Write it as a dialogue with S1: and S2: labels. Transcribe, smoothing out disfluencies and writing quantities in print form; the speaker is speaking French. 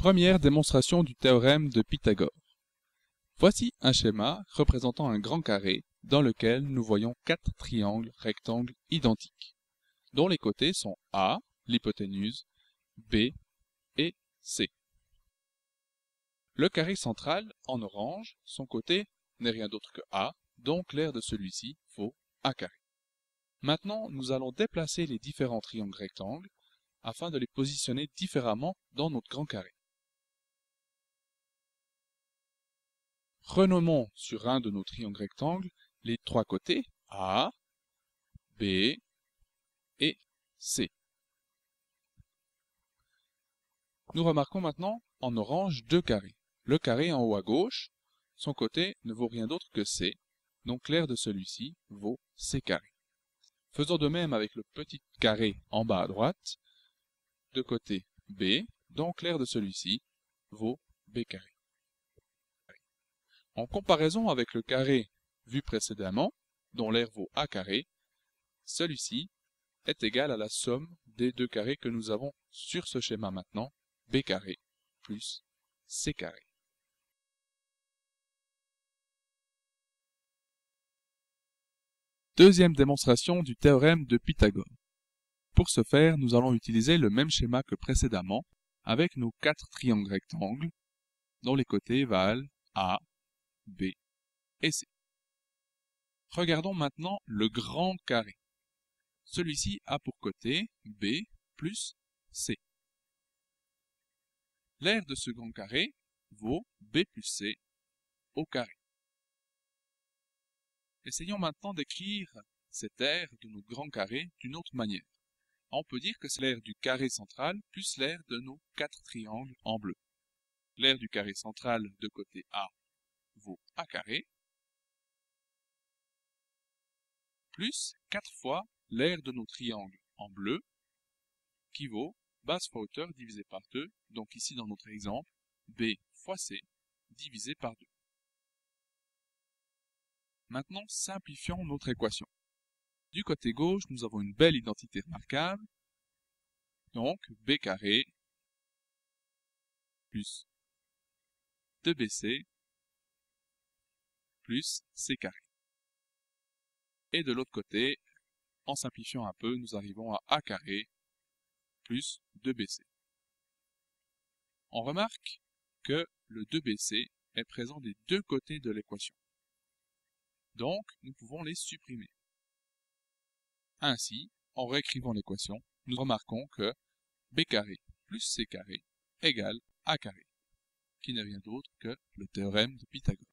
S1: Première démonstration du théorème de Pythagore. Voici un schéma représentant un grand carré dans lequel nous voyons quatre triangles rectangles identiques, dont les côtés sont A, l'hypoténuse, B et C. Le carré central, en orange, son côté n'est rien d'autre que A, donc l'aire de celui-ci vaut A carré. Maintenant, nous allons déplacer les différents triangles rectangles afin de les positionner différemment dans notre grand carré. Renommons sur un de nos triangles rectangles les trois côtés A, B et C. Nous remarquons maintenant en orange deux carrés. Le carré en haut à gauche, son côté ne vaut rien d'autre que C, donc l'aire de celui-ci vaut C carré. Faisons de même avec le petit carré en bas à droite, de côté B, donc l'aire de celui-ci vaut B carré. En comparaison avec le carré vu précédemment, dont l'aire vaut A carré, celui-ci est égal à la somme des deux carrés que nous avons sur ce schéma maintenant, B carré plus C carré. Deuxième démonstration du théorème de Pythagore. Pour ce faire, nous allons utiliser le même schéma que précédemment avec nos quatre triangles rectangles dont les côtés valent A, B et C. Regardons maintenant le grand carré. Celui-ci a pour côté B plus C. L'aire de ce grand carré vaut B plus C au carré. Essayons maintenant d'écrire cette aire de notre grand carré d'une autre manière. On peut dire que c'est l'aire du carré central plus l'aire de nos quatre triangles en bleu. L'aire du carré central de côté A vaut A carré, plus 4 fois l'aire de nos triangles en bleu, qui vaut base fois hauteur divisé par 2, donc ici dans notre exemple, B fois C divisé par 2. Maintenant, simplifions notre équation. Du côté gauche, nous avons une belle identité remarquable, donc B carré plus 2BC plus C carré. Et de l'autre côté, en simplifiant un peu, nous arrivons à A carré plus 2BC. On remarque que le 2BC est présent des deux côtés de l'équation. Donc, nous pouvons les supprimer. Ainsi, en réécrivant l'équation, nous remarquons que B carré plus C carré égale A carré, qui n'est rien d'autre que le théorème de Pythagore.